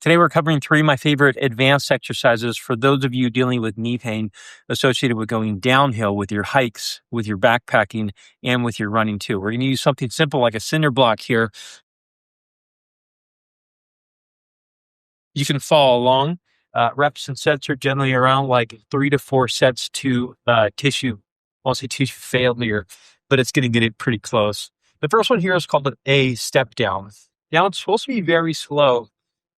Today we're covering 3 of my favorite advanced exercises for those of you dealing with knee pain associated with going downhill with your hikes, with your backpacking, and with your running too. We're going to use something simple like a cinder block here. You can follow along. Reps and sets are generally around like 3 to 4 sets to tissue. I'll say tissue failure, but it's going to get it pretty close. The first one here is called a step down. Now it's supposed to be very slow.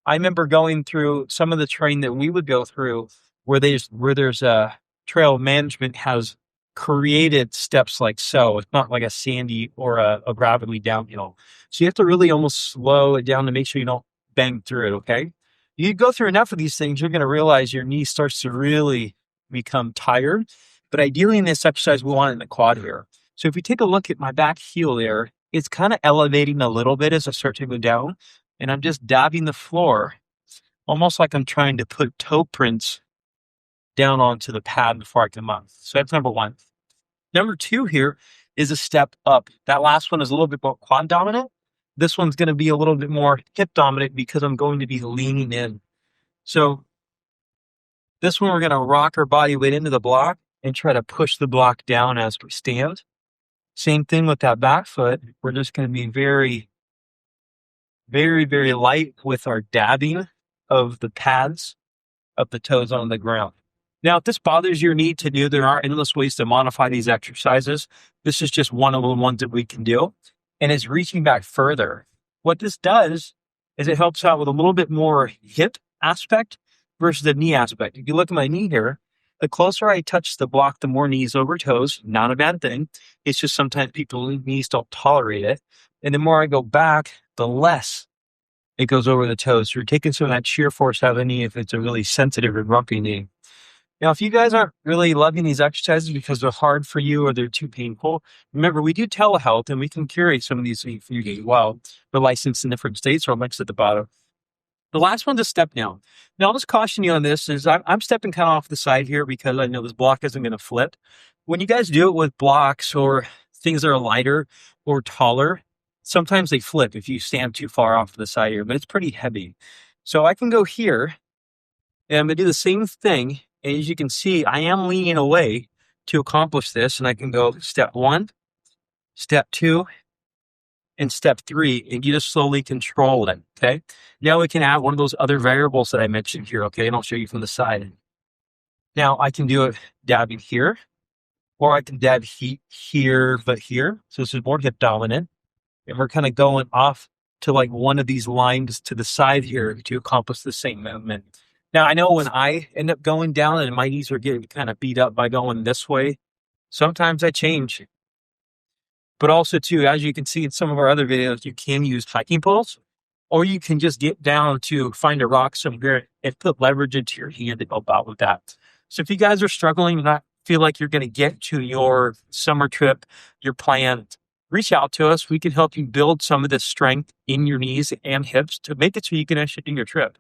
I remember going through some of the terrain that we would go through where there's a trail management has created steps like so. It's not like a sandy or a gravelly downhill. So you have to really almost slow it down to make sure you don't bang through it, okay? You go through enough of these things, you're going to realize your knee starts to really become tired. But ideally in this exercise, we want it in the quad here. So if we take a look at my back heel there, it's kind of elevating a little bit as I start to go down. And I'm just dabbing the floor, almost like I'm trying to put toe prints down onto the pad before I come up. So that's number 1. Number 2 here is a step up. That last one is a little bit more quad dominant. This one's going to be a little bit more hip dominant because I'm going to be leaning in. So this one, we're going to rock our body weight into the block and try to push the block down as we stand. Same thing with that back foot. We're just going to be very, very light with our dabbing of the pads of the toes on the ground. Now, if this bothers your knee to do, there are endless ways to modify these exercises. This is just one of the ones that we can do, and it's reaching back further. What this does is it helps out with a little bit more hip aspect versus the knee aspect. If you look at my knee here, the closer I touch the block, the more knees over toes. Not a bad thing. It's just sometimes people's knees don't tolerate it. And the more I go back, the less it goes over the toes. So you're taking some of that shear force out of the knee if it's a really sensitive and rumpy knee. Now, if you guys aren't really loving these exercises because they're hard for you or they're too painful, remember, we do telehealth and we can curate some of these things for you as well. We're licensed in different states, or links at the bottom. The last one's a step down. Now, I'll just caution you on this is I'm stepping kind of off the side here because I know this block isn't going to flip. When you guys do it with blocks or things that are lighter or taller, sometimes they flip if you stand too far off to the side here, but it's pretty heavy. So I can go here and I'm going to do the same thing. And as you can see, I am leaning away to accomplish this. And I can go step 1, step 2, and step 3, and you just slowly control it, okay? Now we can add one of those other variables that I mentioned here, okay? And I'll show you from the side. Now I can do it dabbing here, or I can dab here, but here. So this is more hip dominant. And we're kind of going off to like one of these lines to the side here to accomplish the same movement. Now, I know when I end up going down and my knees are getting kind of beat up by going this way, sometimes I change. But also, too, as you can see in some of our other videos, you can use hiking poles, or you can just get down to find a rock somewhere and put leverage into your hand to help out with that. So if you guys are struggling and not feel like you're going to get to your summer trip, your plan, reach out to us. We can help you build some of this strength in your knees and hips to make it so you can actually do your trip.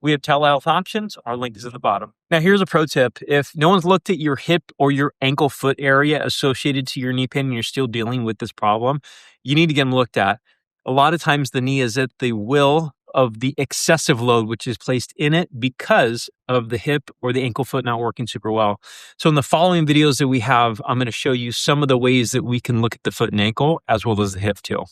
We have telehealth options. Our link is at the bottom. Now, here's a pro tip. If no one's looked at your hip or your ankle foot area associated to your knee pain and you're still dealing with this problem, you need to get them looked at. A lot of times the knee is at the will of the excessive load which is placed in it because of the hip or the ankle foot not working super well. So in the following videos that we have, I'm going to show you some of the ways that we can look at the foot and ankle as well as the hip too.